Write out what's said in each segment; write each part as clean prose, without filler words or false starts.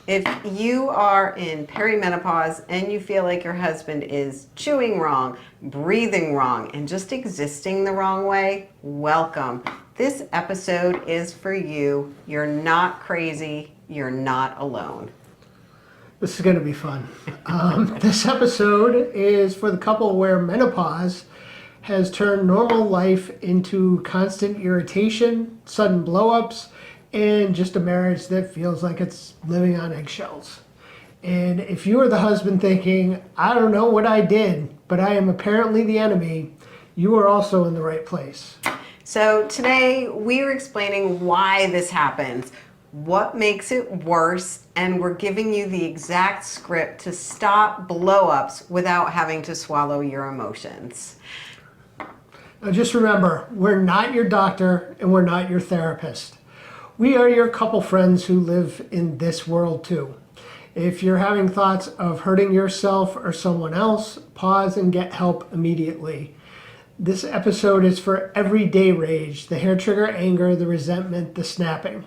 If you are in perimenopause and you feel like your husband is chewing wrong, breathing wrong, and just existing the wrong way, welcome. This episode is for you. You're not crazy. You're not alone. This is going to be fun. This episode is for the couple where menopause has turned normal life into constant irritation, sudden blowups, and just a marriage that feels like it's living on eggshells. And if you are the husband thinking, I don't know what I did, but I am apparently the enemy, you are also in the right place. So today we are explaining why this happens, what makes it worse, and we're giving you the exact script to stop blowups without having to swallow your emotions. Now just remember, we're not your doctor and we're not your therapist. We are your couple friends who live in this world too. If you're having thoughts of hurting yourself or someone else, pause and get help immediately. This episode is for everyday rage, the hair trigger anger, the resentment, the snapping.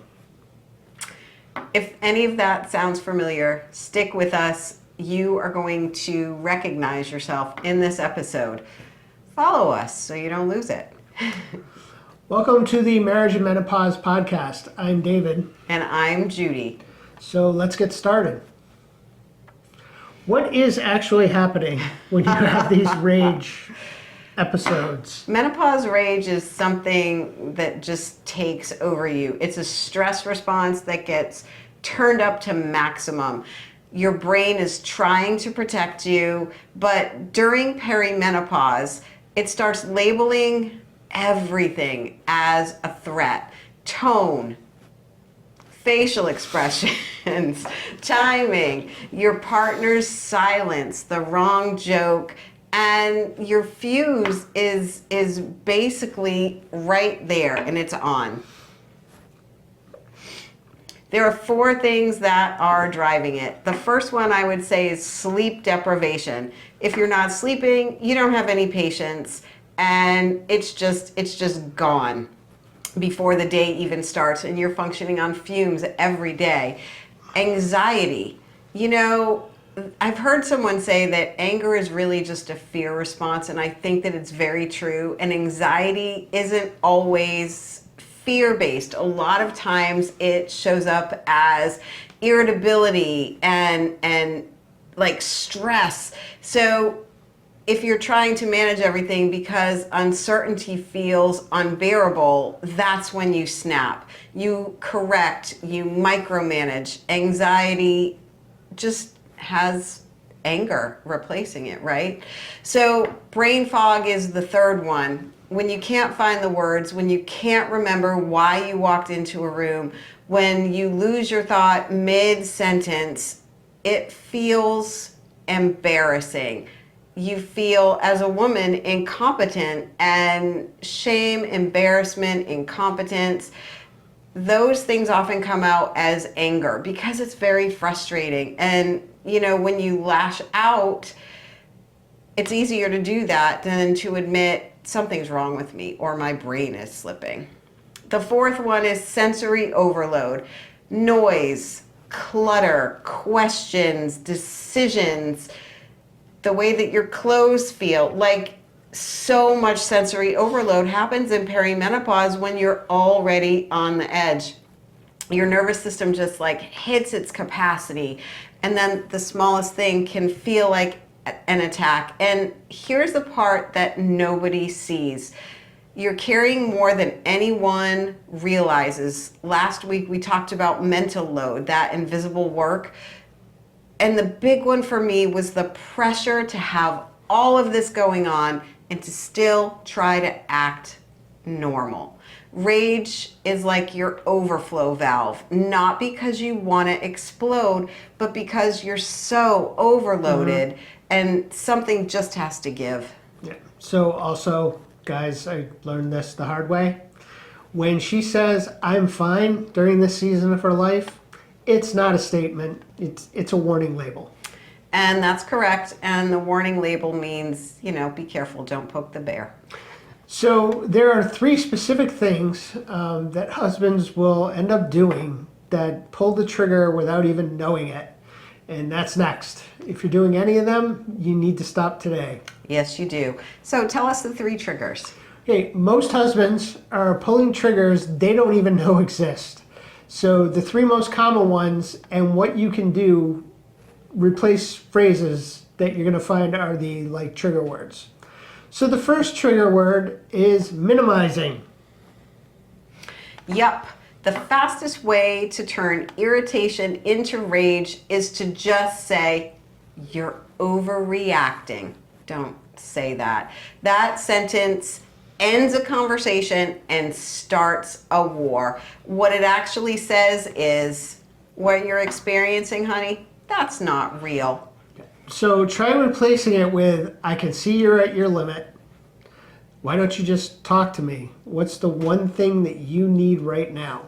If any of that sounds familiar, stick with us. You are going to recognize yourself in this episode. Follow us so you don't lose it. Welcome to the Marriage and Menopause Podcast. I'm David. And I'm Judy. So let's get started. What is actually happening when you have these rage episodes? Menopause rage is something that just takes over you. It's a stress response that gets turned up to maximum. Your brain is trying to protect you, but during perimenopause, it starts labeling everything as a threat. Tone, facial expressions, timing, your partner's silence, the wrong joke, and your fuse is basically right there and it's on. There are 4 things that are driving it. The first one I would say is sleep deprivation. If you're not sleeping, you don't have any patience, and it's just gone before the day even starts, and you're functioning on fumes every day. Anxiety. You know, I've heard someone say that anger is really just a fear response, and I think that it's very true. And anxiety isn't always fear-based. A lot of times it shows up as irritability and like stress. So if you're trying to manage everything because uncertainty feels unbearable, that's when you snap. You correct, you micromanage. Anxiety just has anger replacing it, right? So brain fog is the third one. When you can't find the words, when you can't remember why you walked into a room, when you lose your thought mid-sentence, it feels embarrassing. You feel, as a woman, incompetent, and shame, embarrassment, incompetence, those things often come out as anger because it's very frustrating. And, you know, when you lash out, it's easier to do that than to admit something's wrong with me or my brain is slipping. The fourth one is sensory overload. Noise, clutter, questions, decisions, the way that your clothes feel. Like, so much sensory overload happens in perimenopause when you're already on the edge. Your nervous system just like hits its capacity, and then the smallest thing can feel like an attack. And here's the part that nobody sees. You're carrying more than anyone realizes. Last week we talked about mental load, that invisible work. And the big one for me was the pressure to have all of this going on and to still try to act normal. Rage is like your overflow valve, not because you want to explode, but because you're so overloaded and something just has to give. Yeah. So also, guys, I learned this the hard way. When she says, I'm fine during this season of her life, it's not a statement. It's a warning label. And that's correct. And the warning label means, you know, be careful, don't poke the bear. So there are 3 specific things that husbands will end up doing that pull the trigger without even knowing it. And that's next. If you're doing any of them, you need to stop today. Yes, you do. So tell us the 3 triggers. Okay, most husbands are pulling triggers they don't even know exist. So the 3 most common ones and what you can do, replace phrases that you're going to find are the trigger words. So the first trigger word is minimizing. Yep. The fastest way to turn irritation into rage is to just say, "You're overreacting." Don't say that. That sentence ends a conversation and starts a war. What it actually says is, "What you're experiencing, honey, that's not real." So try replacing it with, "I can see you're at your limit. Why don't you just talk to me? What's the one thing that you need right now?"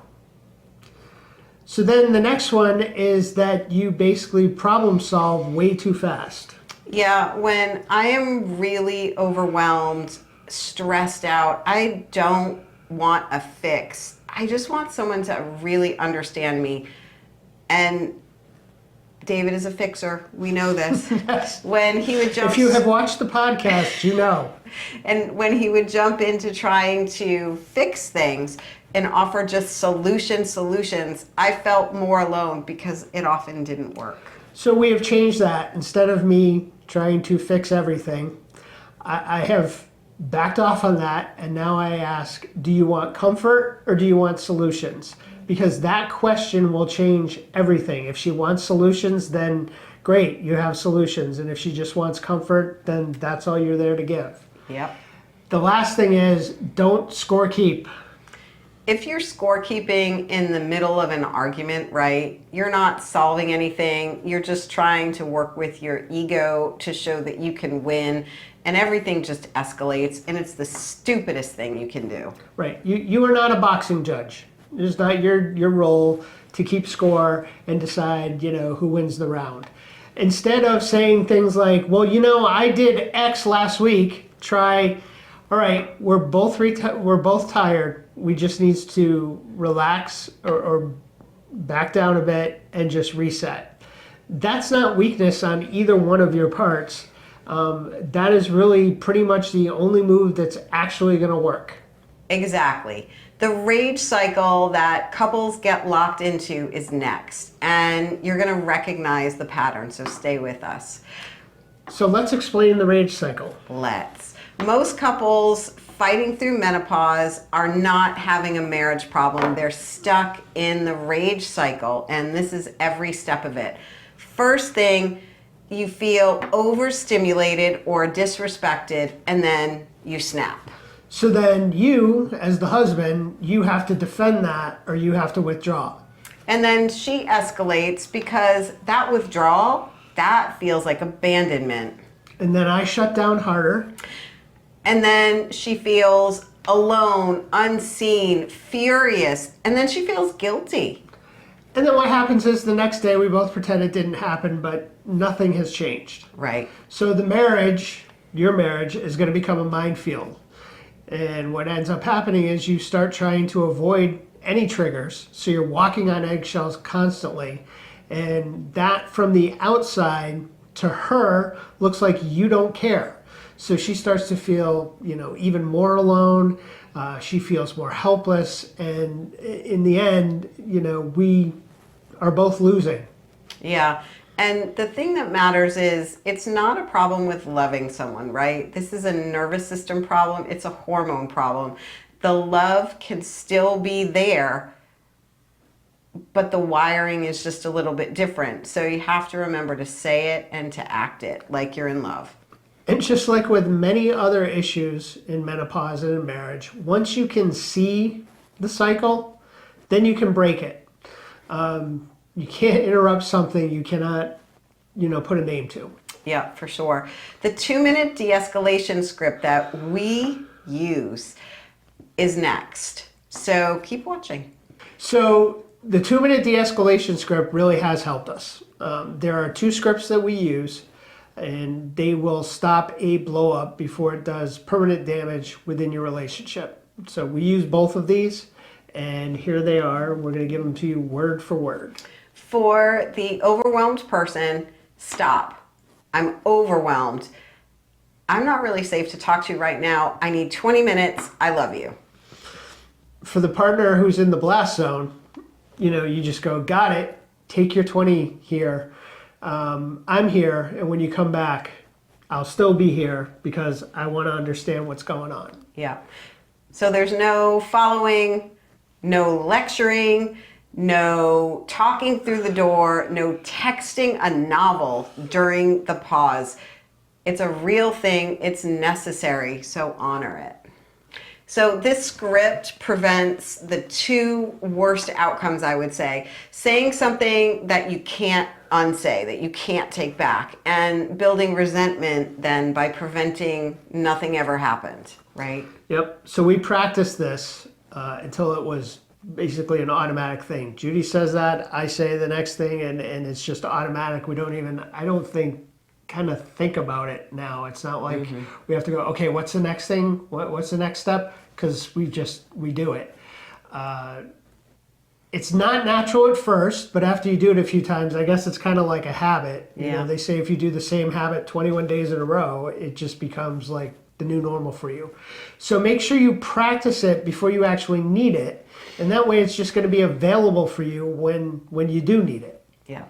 So then the next one is that you basically problem solve way too fast. Yeah, when I am really overwhelmed, stressed out, I don't want a fix. I just want someone to really understand me. And David is a fixer. We know this. Yes. When he would jump, If you have watched the podcast, you know. and when he would jump into trying to fix things and offer just solutions, I felt more alone because it often didn't work. So we have changed that. Instead of me trying to fix everything, I have backed off on that, and now I ask, do you want comfort or do you want solutions? Because that question will change everything. If she wants solutions, then great, you have solutions. And if she just wants comfort, then that's all you're there to give. Yep. The last thing is, don't score keep. If you're scorekeeping in the middle of an argument, right, you're not solving anything. You're just trying to work with your ego to show that you can win, and everything just escalates, and it's the stupidest thing you can do. Right. You are not a boxing judge. It's not your role to keep score and decide, who wins the round. Instead of saying things like, well, I did X last week, try, all right, we're both tired. We just need to relax or back down a bit and just reset. That's not weakness on either one of your parts. That is really pretty much the only move that's actually going to work. Exactly. The rage cycle that couples get locked into is next, and you're going to recognize the pattern, so stay with us. So let's explain the rage cycle. Let's. Most couples fighting through menopause are not having a marriage problem. They're stuck in the rage cycle, and this is every step of it. First thing, you feel overstimulated or disrespected, and then you snap. So then you, as the husband, you have to defend that or you have to withdraw. And then she escalates because that withdrawal, that feels like abandonment. And then I shut down harder. And then she feels alone, unseen, furious, and then she feels guilty. And then what happens is the next day we both pretend it didn't happen, but nothing has changed. Right. So the marriage, your marriage, is going to become a minefield. And what ends up happening is you start trying to avoid any triggers. So you're walking on eggshells constantly. And that from the outside to her looks like you don't care. So she starts to feel, even more alone. She feels more helpless. And in the end, we are both losing. Yeah. And the thing that matters is it's not a problem with loving someone, right? This is a nervous system problem. It's a hormone problem. The love can still be there, but the wiring is just a little bit different. So you have to remember to say it and to act it like you're in love. And just like with many other issues in menopause and in marriage, once you can see the cycle, then you can break it. You can't interrupt something you cannot, put a name to. Yeah, for sure. The 2-minute de-escalation script that we use is next. So keep watching. So the 2-minute de-escalation script really has helped us. There are 2 scripts that we use, and they will stop a blow up before it does permanent damage within your relationship. So we use both of these, And here they are. We're going to give them to you word for word. For the overwhelmed person, stop. I'm overwhelmed. I'm not really safe to talk to right now. I need 20 minutes. I love you. For the partner who's in the blast zone, you just go, got it. Take your 20 here. I'm here. And when you come back, I'll still be here because I want to understand what's going on. Yeah. So there's no following, no lecturing, no talking through the door, no texting a novel during the pause. It's a real thing. It's necessary. So honor it. So this script prevents the two worst outcomes, I would say. Saying something that you can't unsay, that you can't take back, and building resentment then by preventing nothing ever happened, right? Yep. So we practiced this until it was basically an automatic thing. Judy says that, I say the next thing, and it's just automatic. We don't even, I don't think, kind of think about it now. It's not like we have to go, okay, what's the next thing? What's the next step? Because we do it. It's not natural at first, but after you do it a few times, I guess it's kind of like a habit. You know, they say if you do the same habit 21 days in a row, it just becomes like the new normal for you. So make sure you practice it before you actually need it. And that way it's just going to be available for you when you do need it. Yeah.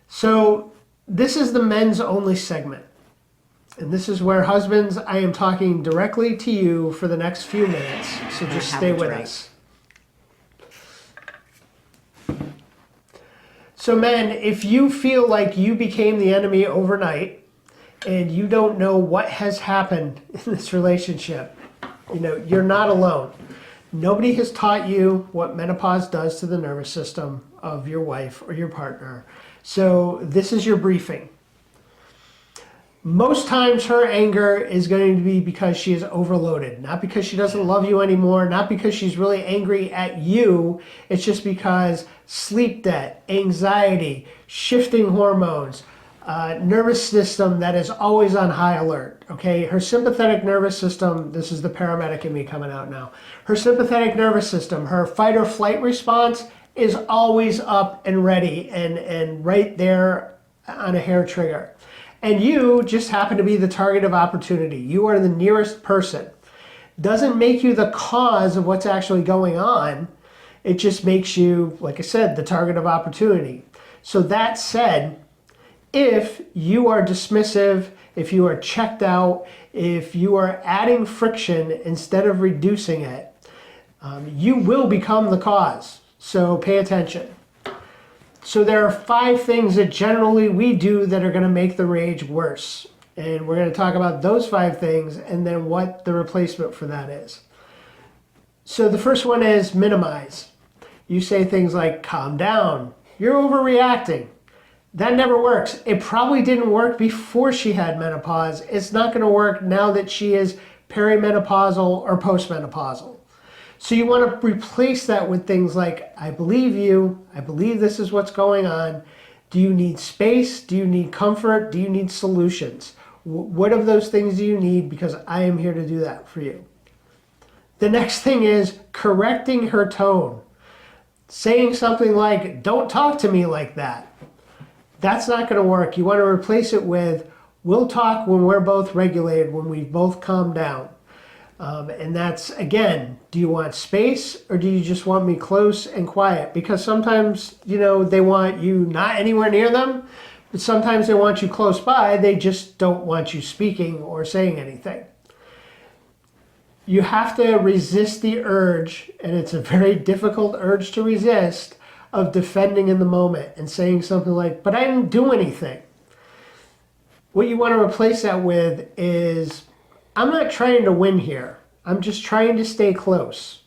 So this is the men's only segment. And this is where husbands, I am talking directly to you for the next few minutes. So just stay with us. So men, if you feel like you became the enemy overnight and you don't know what has happened in this relationship, you're not alone. Nobody has taught you what menopause does to the nervous system of your wife or your partner. So this is your briefing. Most times her anger is going to be because she is overloaded, not because she doesn't love you anymore, not because she's really angry at you. It's just because sleep debt, anxiety, shifting hormones, nervous system that is always on high alert. Okay, her sympathetic nervous system, this is the paramedic in me coming out now. Her sympathetic nervous system, her fight or flight response is always up and ready and right there on a hair trigger. And you just happen to be the target of opportunity. You are the nearest person. Doesn't make you the cause of what's actually going on. It just makes you, like I said, the target of opportunity. So that said, if you are dismissive, if you are checked out, if you are adding friction instead of reducing it, you will become the cause. So pay attention. So there are 5 things that generally we do that are going to make the rage worse. And we're going to talk about those 5 things and then what the replacement for that is. So the first one is minimize. You say things like, calm down, you're overreacting. That never works. It probably didn't work before she had menopause. It's not going to work now that she is perimenopausal or postmenopausal. So you want to replace that with things like, I believe you, I believe this is what's going on. Do you need space? Do you need comfort? Do you need solutions? What of those things do you need? Because I am here to do that for you. The next thing is correcting her tone. Saying something like, don't talk to me like that. That's not going to work. You want to replace it with, we'll talk when we're both regulated, when we've both calmed down. And that's, again, do you want space or do you just want me close and quiet? Because sometimes, they want you not anywhere near them, but sometimes they want you close by. They just don't want you speaking or saying anything. You have to resist the urge, and it's a very difficult urge to resist, of defending in the moment and saying something like, but I didn't do anything. What you want to replace that with is, I'm not trying to win here. I'm just trying to stay close.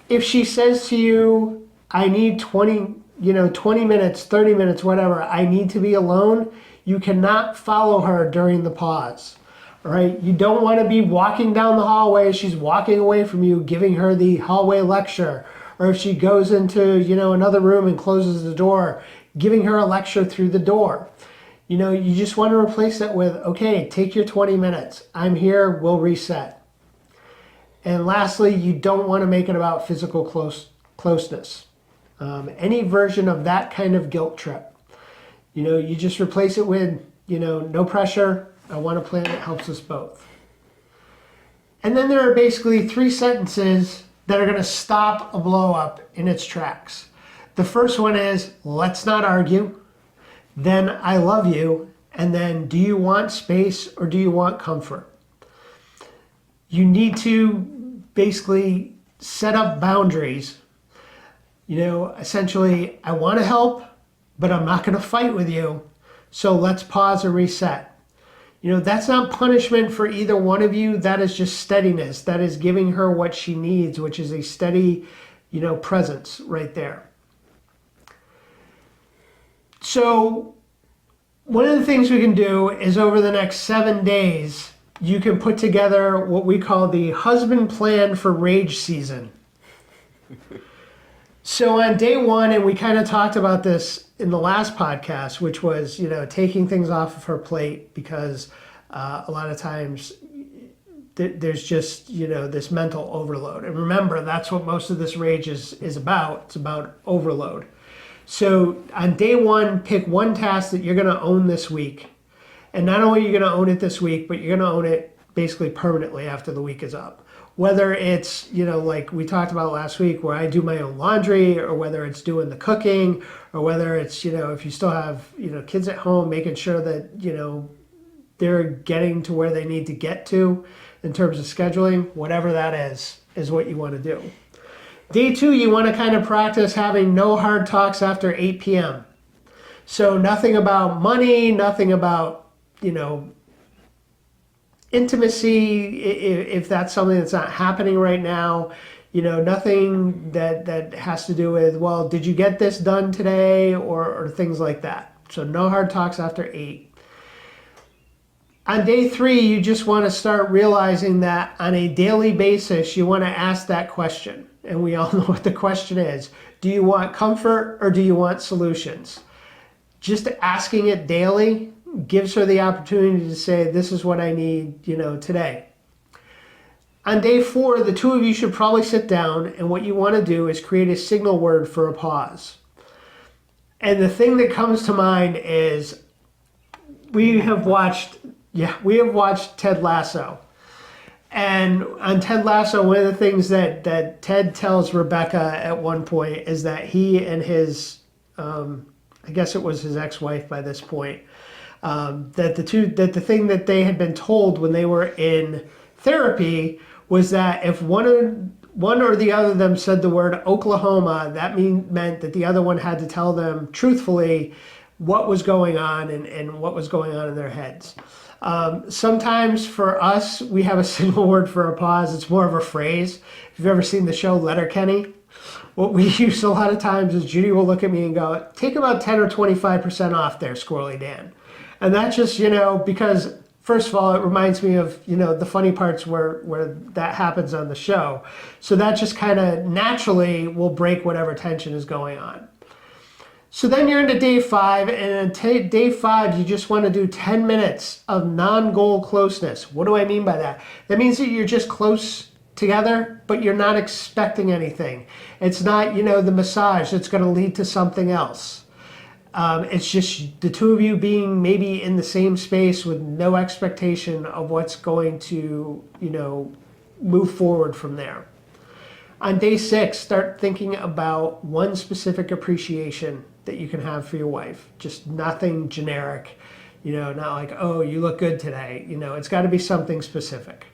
If she says to you, I need 20 minutes, 30 minutes, whatever, I need to be alone, you cannot follow her during the pause. All right? You don't want to be walking down the hallway as she's walking away from you, giving her the hallway lecture. Or if she goes into, another room and closes the door, giving her a lecture through the door. You just want to replace that with, okay, take your 20 minutes. I'm here, we'll reset. And lastly, you don't want to make it about physical closeness. Any version of that kind of guilt trip. You just replace it with, no pressure. I want a plan that helps us both. And then there are basically 3 sentences that are going to stop a blow up in its tracks. The first one is, let's not argue. Then, I love you. And then, do you want space or do you want comfort? You need to basically set up boundaries. Essentially, I want to help, but I'm not going to fight with you. So let's pause and reset. That's not punishment for either one of you. That is just steadiness. That is giving her what she needs, which is a steady, presence right there. So one of the things we can do is over the next 7 days, you can put together what we call the husband plan for rage season. So on day 1, and we kind of talked about this in the last podcast, which was, taking things off of her plate because a lot of times there's just, this mental overload. And remember, that's what most of this rage is about. It's about overload. So on day 1, pick one task that you're going to own this week. And not only are you going to own it this week, but you're going to own it basically permanently after the week is up. Whether it's, like we talked about last week, where I do my own laundry, or whether it's doing the cooking, or whether it's, if you still have, kids at home, making sure that, they're getting to where they need to get to in terms of scheduling, whatever that is what you want to do. Day 2, you want to kind of practice having no hard talks after 8 p.m. So nothing about money, nothing about, intimacy, if that's something that's not happening right now, nothing that has to do with, well, did you get this done today, or things like that. So no hard talks after 8. On day 3, you just want to start realizing that on a daily basis, you want to ask that question. And we all know what the question is. Do you want comfort or do you want solutions? Just asking it daily gives her the opportunity to say, this is what I need, today. On day 4, the 2 of you should probably sit down, and what you want to do is create a signal word for a pause. And the thing that comes to mind is we have watched Ted Lasso. And on Ted Lasso, one of the ththings that Ted tells Rebecca at one point is that he and his, I guess it was his ex-wife by this point, that the thing that they had been told when they were in therapy was that if one or the other of them said the word Oklahoma, that meant that the other one had to tell them truthfully what was going on and what was going on in their heads. Sometimes for us, we have a single word for a pause. It's more of a phrase. If you've ever seen the show Letterkenny, what we use a lot of times is Judy will look at me and go, take about 10 or 25% off there, Squirrely Dan. And that's just, because first of all, it reminds me of, the funny parts where that happens on the show. So that just kind of naturally will break whatever tension is going on. So then you're into day 5, and in day 5, you just want to do 10 minutes of non-goal closeness. What do I mean by that? That means that you're just close together, but you're not expecting anything. It's not, the massage that's going to lead to something else. It's just the 2 of you being maybe in the same space with no expectation of what's going to, move forward from there. On day 6, start thinking about one specific appreciation that you can have for your wife. Just nothing generic, not like, oh, you look good today. It's got to be something specific.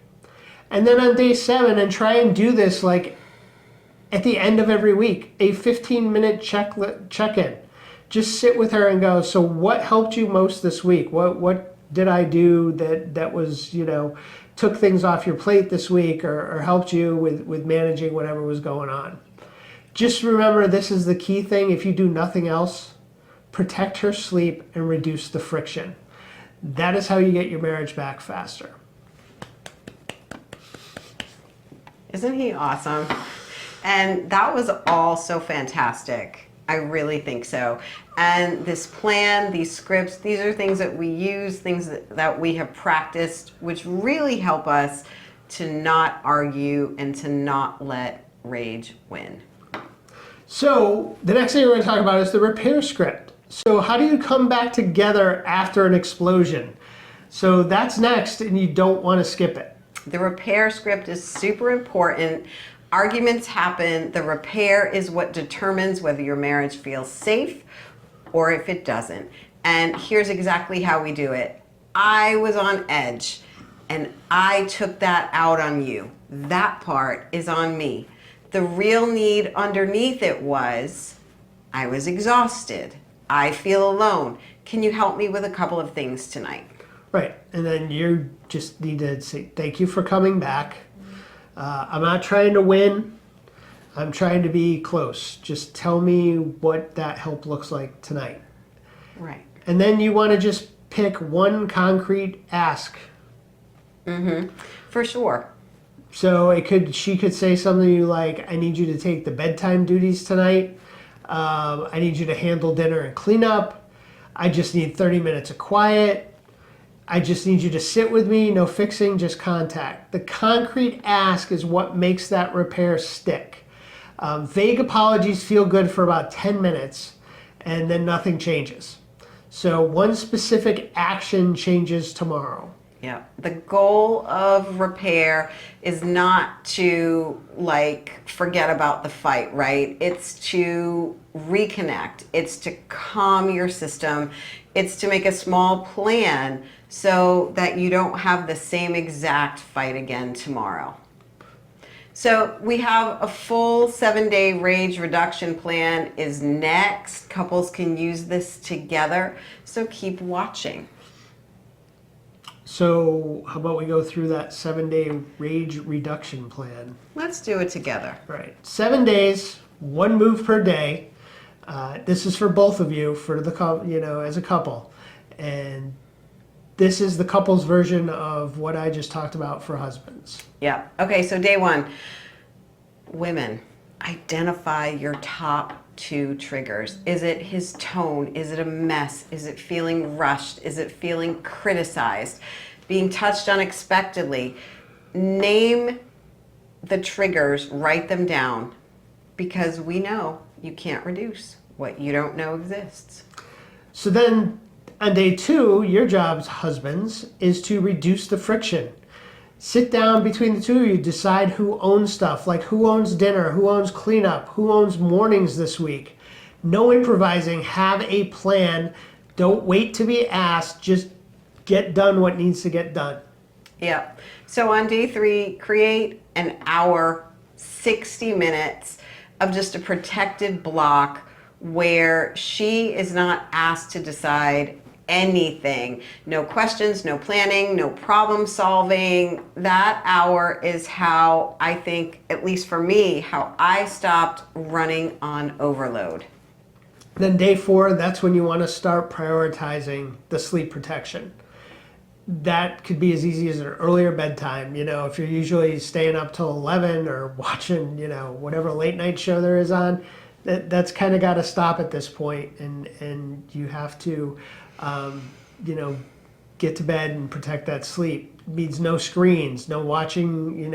And then on day 7, and try and do this like at the end of every week, a 15-minute check-in. Just sit with her and go, so what helped you most this week? What did I do that was, took things off your plate this week or helped you with managing whatever was going on? Just remember, this is the key thing. If you do nothing else, protect her sleep and reduce the friction. That is how you get your marriage back faster. Isn't he awesome? And that was all so fantastic. I really think so. And this plan, these scripts, these are things that we use, things that we have practiced, which really help us to not argue and to not let rage win. So the next thing we're going to talk about is the repair script. So how do you come back together after an explosion? So that's next, and you don't want to skip it. The repair script is super important. Arguments happen. The repair is what determines whether your marriage feels safe or if it doesn't. And here's exactly how we do it. I was on edge and I took that out on you. That part is on me. The real need underneath it was, I was exhausted. I feel alone. Can you help me with a couple of things tonight? Right. And then you just need to say, thank you for coming back. I'm not trying to win. I'm trying to be close. Just tell me what that help looks like tonight. Right. And then you want to just pick one concrete ask. For sure. So she could say something like, I need you to take the bedtime duties tonight. I need you to handle dinner and clean up. I just need 30 minutes of quiet. I just need you to sit with me, no fixing, just contact. The concrete ask is what makes that repair stick. Vague apologies feel good for about 10 minutes, and then nothing changes. So one specific action changes tomorrow. Yeah. The goal of repair is not to forget about the fight, right? It's to reconnect. It's to calm your system. It's to make a small plan so that you don't have the same exact fight again tomorrow. So we have a full 7-day rage reduction plan is next. Couples can use this together. So keep watching. So how about we go through that 7-day rage reduction plan? Let's do it together. Right. 7 days, one move per day. This is for both of you, for the as a couple. And this is the couple's version of what I just talked about for husbands. Yeah. Okay, so day 1. Women, identify your top 2 triggers. Is it his tone? Is it a mess? Is it feeling rushed? Is it feeling criticized? Being touched unexpectedly? Name the triggers, write them down, because we know you can't reduce what you don't know exists. So then on day 2, your job, husbands, is to reduce the friction. Sit down between the two of you, decide who owns stuff, like who owns dinner, who owns cleanup, who owns mornings this week. No improvising, have a plan. Don't wait to be asked, just get done what needs to get done. Yeah. So on day 3, create an hour, 60 minutes of just a protected block where she is not asked to decide anything. No questions, no planning, no problem solving. That hour is how I think, at least for me, how I stopped running on overload. Then day 4, that's when you want to start prioritizing the sleep protection. That could be as easy as an earlier bedtime. If you're usually staying up till 11 or watching, whatever late night show there is on, that's kind of got to stop at this point, and you have to get to bed and protect that sleep. It means no screens, no watching,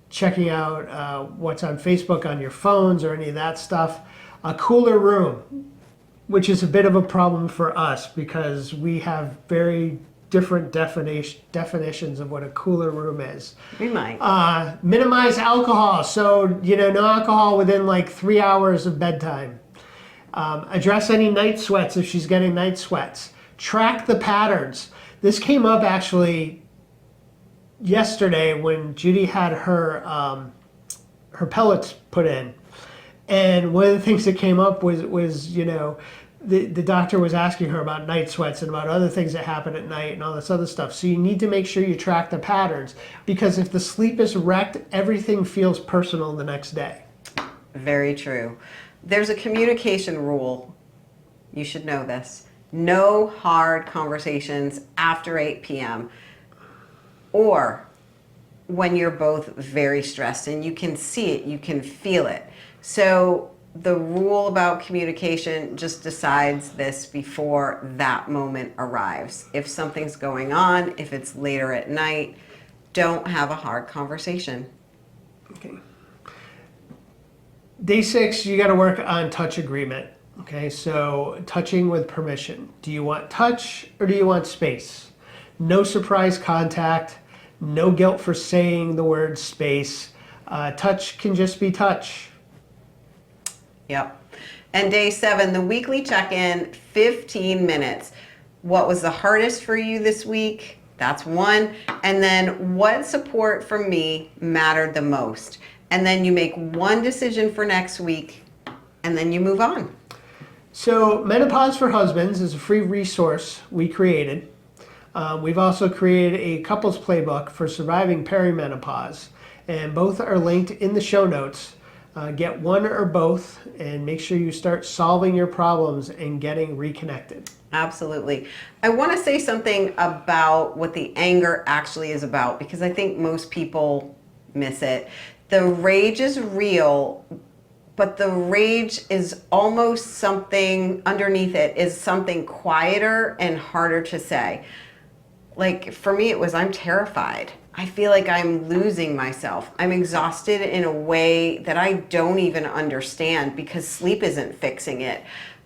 checking out what's on Facebook on your phones or any of that stuff. A cooler room, which is a bit of a problem for us because we have very different definitions of what a cooler room is. We might. Minimize alcohol. So, no alcohol within 3 hours of bedtime. Address any night sweats if she's getting night sweats. Track the patterns. This came up actually yesterday when Judy had her pellets put in. And one of the things that came up was the doctor was asking her about night sweats and about other things that happen at night and all this other stuff. So you need to make sure you track the patterns, because if the sleep is wrecked, everything feels personal the next day. Very true. There's a communication rule. You should know this. No hard conversations after 8 p.m. or when you're both very stressed, and you can see it, you can feel it. So the rule about communication just decides this before that moment arrives. If something's going on, if it's later at night, don't have a hard conversation. Okay. Day 6, you got to work on touch agreement. Okay, so touching with permission. Do you want touch or do you want space? No surprise contact, no guilt for saying the word space. Touch can just be touch. Yep. And day 7, the weekly check-in, 15 minutes. What was the hardest for you this week? That's 1. And then what support from me mattered the most? And then you make 1 decision for next week, and then you move on. So Menopause for Husbands is a free resource we created. We've also created a couples playbook for surviving perimenopause, and both are linked in the show notes. Get one or both, and make sure you start solving your problems and getting reconnected. Absolutely. I want to say something about what the anger actually is about, because I think most people miss it. The rage is real, but the rage is almost something underneath it is something quieter and harder to say. Like for me, it was, I'm terrified. I feel like I'm losing myself. I'm exhausted in a way that I don't even understand because sleep isn't fixing it.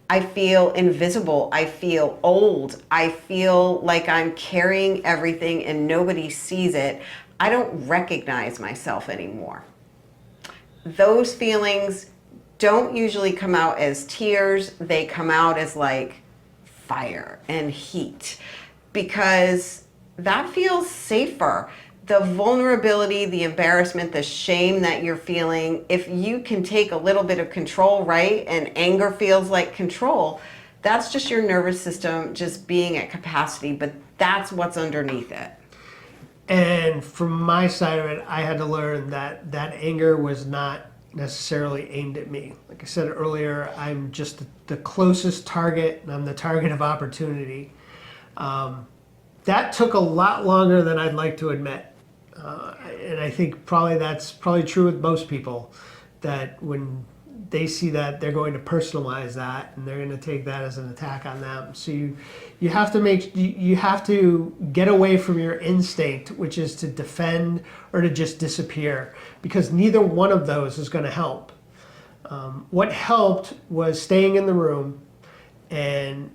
I feel invisible. I feel old. I feel like I'm carrying everything and nobody sees it. I don't recognize myself anymore. Those feelings don't usually come out as tears. They come out as like fire and heat because that feels safer. The vulnerability, the embarrassment, the shame that you're feeling, if you can take a little bit of control, right? And anger feels like control. That's just your nervous system just being at capacity, but that's what's underneath it. And from my side of it, I had to learn that that anger was not necessarily aimed at me. Like I said earlier, I'm just the closest target, and I'm the target of opportunity. That took a lot longer than I'd like to admit. And I think that's probably true with most people, that when they see that, they're going to personalize that and they're going to take that as an attack on them. So you have to get away from your instinct, which is to defend or to just disappear, because neither one of those is going to help. What helped was staying in the room and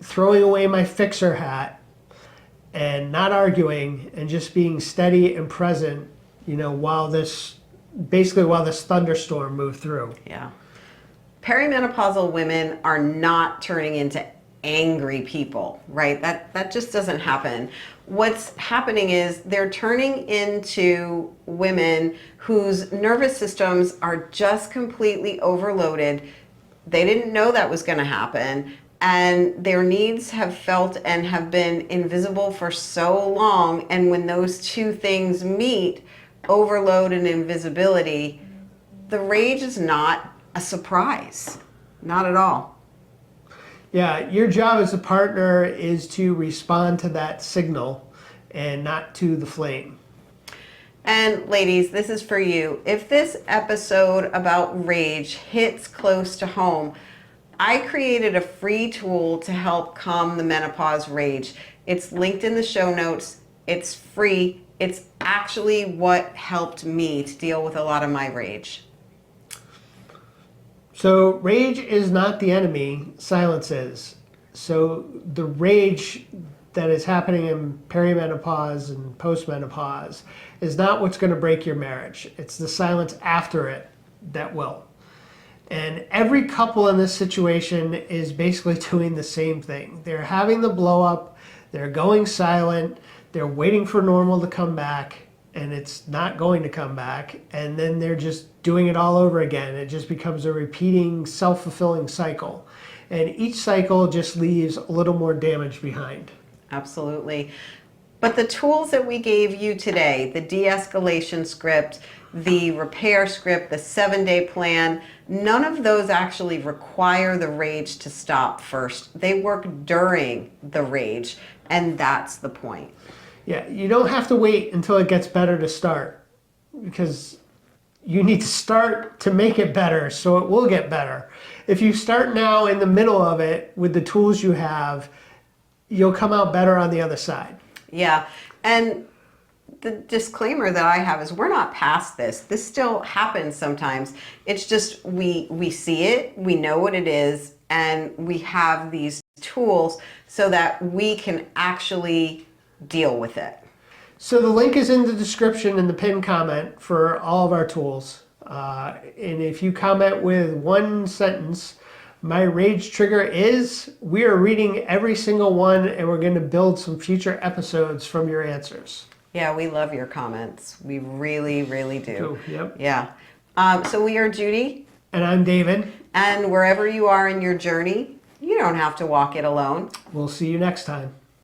throwing away my fixer hat and not arguing and just being steady and present, while this thunderstorm moved through. Yeah. Perimenopausal women are not turning into angry people, right? That just doesn't happen. What's happening is they're turning into women whose nervous systems are just completely overloaded. They didn't know that was going to happen. And their needs have felt and have been invisible for so long. And when those two things meet, overload and invisibility, the rage is not a surprise. Not at all. Yeah, your job as a partner is to respond to that signal and not to the flame. And ladies, this is for you. If this episode about rage hits close to home, I created a free tool to help calm the menopause rage. It's linked in the show notes. It's free. It's actually what helped me to deal with a lot of my rage. So rage is not the enemy, silence is. So the rage that is happening in perimenopause and postmenopause is not what's going to break your marriage. It's the silence after it that will. And every couple in this situation is basically doing the same thing. They're having the blow up, they're going silent, they're waiting for normal to come back, and it's not going to come back. And then they're just doing it all over again. It just becomes a repeating, self-fulfilling cycle. And each cycle just leaves a little more damage behind. Absolutely. But the tools that we gave you today, the de-escalation script, the repair script, the 7-day plan, none of those actually require the rage to stop first. They work during the rage, and that's the point. Yeah, you don't have to wait until it gets better to start, because you need to start to make it better so it will get better. If you start now in the middle of it with the tools you have, you'll come out better on the other side. Yeah, and the disclaimer that I have is we're not past this. This still happens sometimes. It's just we see it, we know what it is, and we have these tools so that we can actually deal with it. So the link is in the description in the pinned comment for all of our tools. And if you comment with one sentence, my rage trigger is, we are reading every single one and we're going to build some future episodes from your answers. Yeah, we love your comments. We really, really do. Cool. Yep. Yeah. So we are Judy. And I'm David. And wherever you are in your journey, you don't have to walk it alone. We'll see you next time.